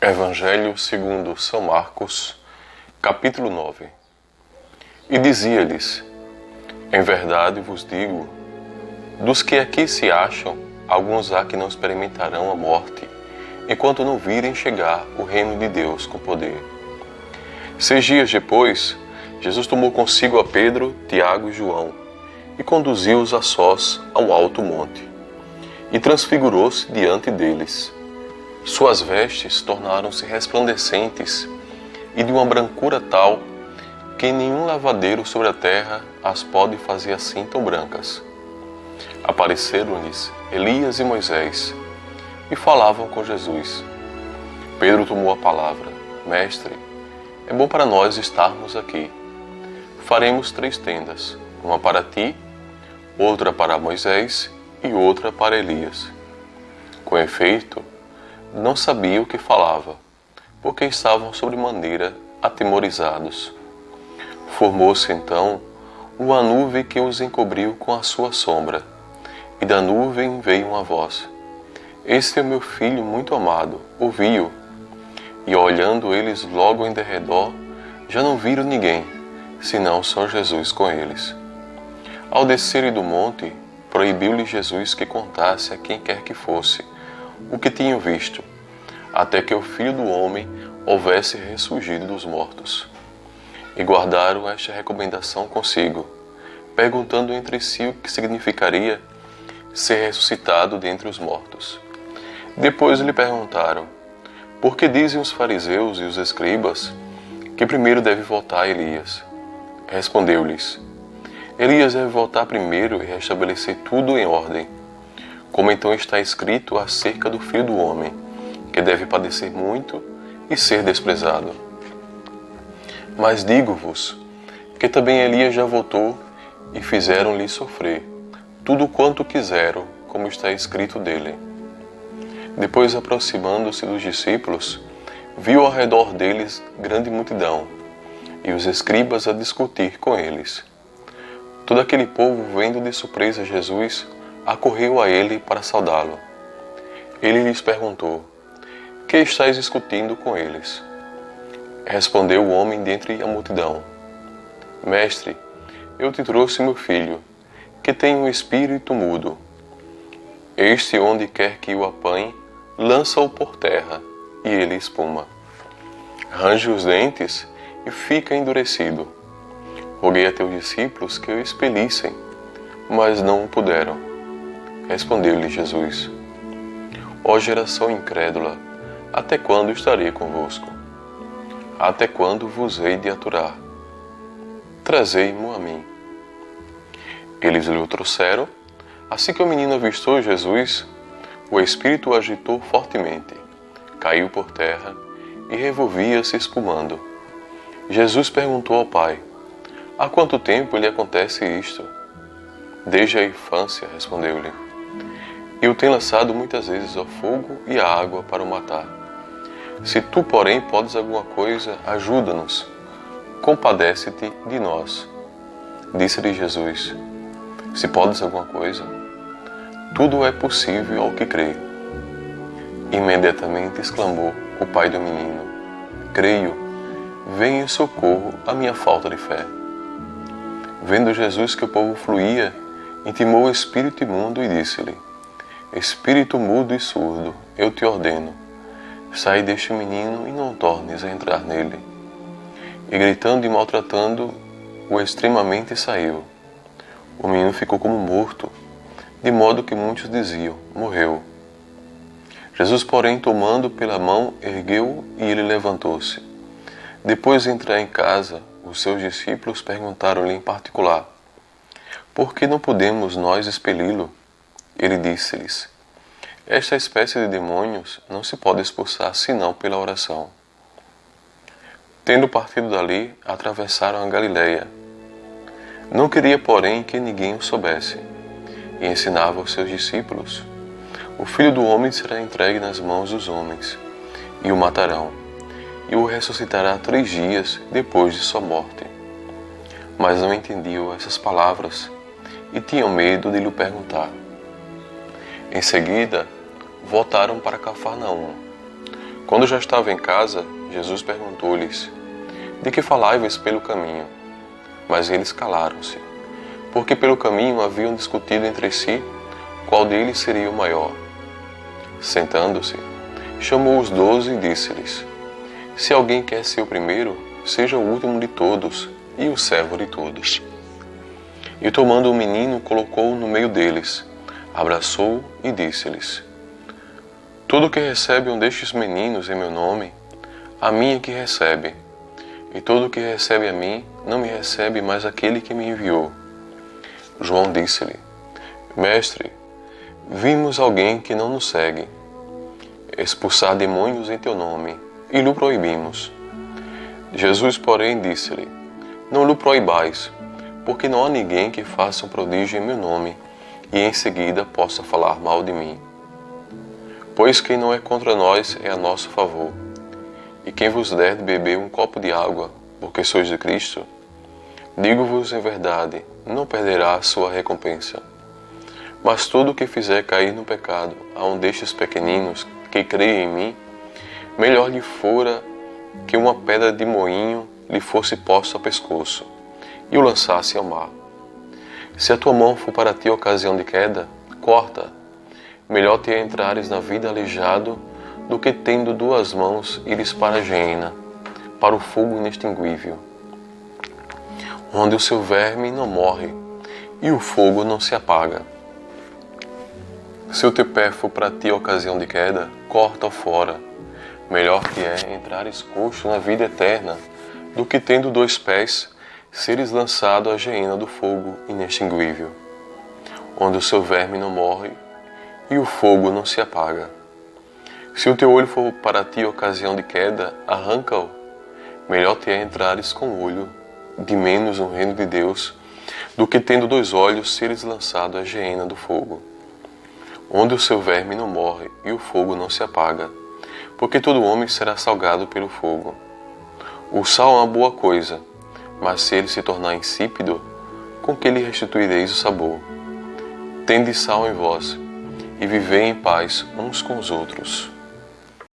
Evangelho segundo São Marcos, capítulo 9. E dizia-lhes: Em verdade vos digo, dos que aqui se acham, alguns há que não experimentarão a morte, enquanto não virem chegar o reino de Deus com poder. 6 dias depois, Jesus tomou consigo a Pedro, Tiago e João, e conduziu-os a sós ao alto monte, e transfigurou-se diante deles. Suas vestes tornaram-se resplandecentes e de uma brancura tal que nenhum lavadeiro sobre a terra as pode fazer assim tão brancas. Apareceram-lhes Elias e Moisés e falavam com Jesus. Pedro tomou a palavra: Mestre, é bom para nós estarmos aqui. Faremos 3 tendas, uma para ti, outra para Moisés e outra para Elias. Com efeito, não sabia o que falava, porque estavam sobremaneira atemorizados. Formou-se então uma nuvem que os encobriu com a sua sombra, e da nuvem veio uma voz: Este é o meu filho muito amado, ouvi-o. E olhando eles logo em derredor, já não viram ninguém, senão só Jesus com eles. Ao descerem do monte, proibiu-lhe Jesus que contasse a quem quer que fosse o que tinham visto, até que o Filho do Homem houvesse ressurgido dos mortos. E guardaram esta recomendação consigo, perguntando entre si o que significaria ser ressuscitado dentre os mortos. Depois lhe perguntaram: Por que dizem os fariseus e os escribas que primeiro deve voltar Elias? Respondeu-lhes: Elias deve voltar primeiro e restabelecer tudo em ordem. Como então está escrito acerca do Filho do Homem, que deve padecer muito e ser desprezado. Mas digo-vos que também Elias já voltou e fizeram-lhe sofrer tudo quanto quiseram, como está escrito dele. Depois, aproximando-se dos discípulos, viu ao redor deles grande multidão e os escribas a discutir com eles. Todo aquele povo, vendo de surpresa Jesus, acorreu a ele para saudá-lo. Ele lhes perguntou: Que estáis discutindo com eles? Respondeu o homem dentre a multidão: Mestre, eu te trouxe meu filho, que tem um espírito mudo. Este, onde quer que o apanhe, lança-o por terra, e ele espuma. Range os dentes e fica endurecido. Roguei a teus discípulos que o expelissem, mas não o puderam. Respondeu-lhe Jesus: Ó geração incrédula, até quando estarei convosco? Até quando vos hei de aturar? Trazei-mo a mim. Eles lhe o trouxeram. Assim que o menino avistou Jesus, o espírito o agitou fortemente, caiu por terra e revolvia-se espumando. Jesus perguntou ao pai: Há quanto tempo lhe acontece isto? Desde a infância, respondeu-lhe. E o tem lançado muitas vezes ao fogo e à água para o matar. Se tu, porém, podes alguma coisa, ajuda-nos. Compadece-te de nós. Disse-lhe Jesus: Se podes alguma coisa, tudo é possível ao que crê. Imediatamente exclamou o pai do menino: Creio, venha em socorro à minha falta de fé. Vendo Jesus que o povo fluía, intimou o espírito imundo e disse-lhe: Espírito mudo e surdo, eu te ordeno, sai deste menino e não tornes a entrar nele. E gritando e maltratando-o extremamente saiu. O menino ficou como morto, de modo que muitos diziam: Morreu. Jesus, porém, tomando pela mão, ergueu-o e ele levantou-se. Depois de entrar em casa, os seus discípulos perguntaram-lhe em particular: Por que não podemos nós expeli-lo? Ele disse-lhes: Esta espécie de demônios não se pode expulsar senão pela oração. Tendo partido dali, atravessaram a Galileia. Não queria, porém, que ninguém o soubesse, e ensinava aos seus discípulos: O Filho do Homem será entregue nas mãos dos homens, e o matarão, e o ressuscitará 3 dias depois de sua morte. Mas não entendiam essas palavras, e tinham medo de lhe perguntar. Em seguida, voltaram para Cafarnaum. Quando já estava em casa, Jesus perguntou-lhes: De que falávais pelo caminho? Mas eles calaram-se, porque pelo caminho haviam discutido entre si qual deles seria o maior. Sentando-se, chamou os 12 e disse-lhes: Se alguém quer ser o primeiro, seja o último de todos e o servo de todos. E tomando o menino, colocou-o no meio deles, abraçou-o e disse-lhes: Todo que recebe um destes meninos em meu nome, a mim é que recebe. E todo que recebe a mim, não me recebe mais aquele que me enviou. João disse-lhe: Mestre, vimos alguém que não nos segue expulsar demônios em teu nome, e lhe proibimos. Jesus, porém, disse-lhe: Não lhe proibais, porque não há ninguém que faça um prodígio em meu nome, e em seguida possa falar mal de mim. Pois quem não é contra nós é a nosso favor. E quem vos der de beber um copo de água, porque sois de Cristo, digo-vos em verdade, não perderá a sua recompensa. Mas todo o que fizer cair no pecado a um destes pequeninos que creem em mim, melhor lhe fora que uma pedra de moinho lhe fosse posta ao pescoço e o lançasse ao mar. Se a tua mão for para ti ocasião de queda, corta. Melhor te é entrares na vida aleijado do que tendo 2 mãos ires para a geena, para o fogo inextinguível, onde o seu verme não morre e o fogo não se apaga. Se o teu pé for para ti ocasião de queda, corta-o fora. Melhor te é entrares coxo na vida eterna, do que tendo 2 pés, seres lançado à geena do fogo inextinguível, onde o seu verme não morre e o fogo não se apaga. Se o teu olho for para ti ocasião de queda, arranca-o. Melhor te é entrares com o olho de menos no reino de Deus, do que tendo 2 olhos seres lançado à geena do fogo, onde o seu verme não morre e o fogo não se apaga, porque todo homem será salgado pelo fogo. O sal é uma boa coisa, mas se ele se tornar insípido, com que lhe restituireis o sabor? Tende sal em vós, e vivei em paz uns com os outros.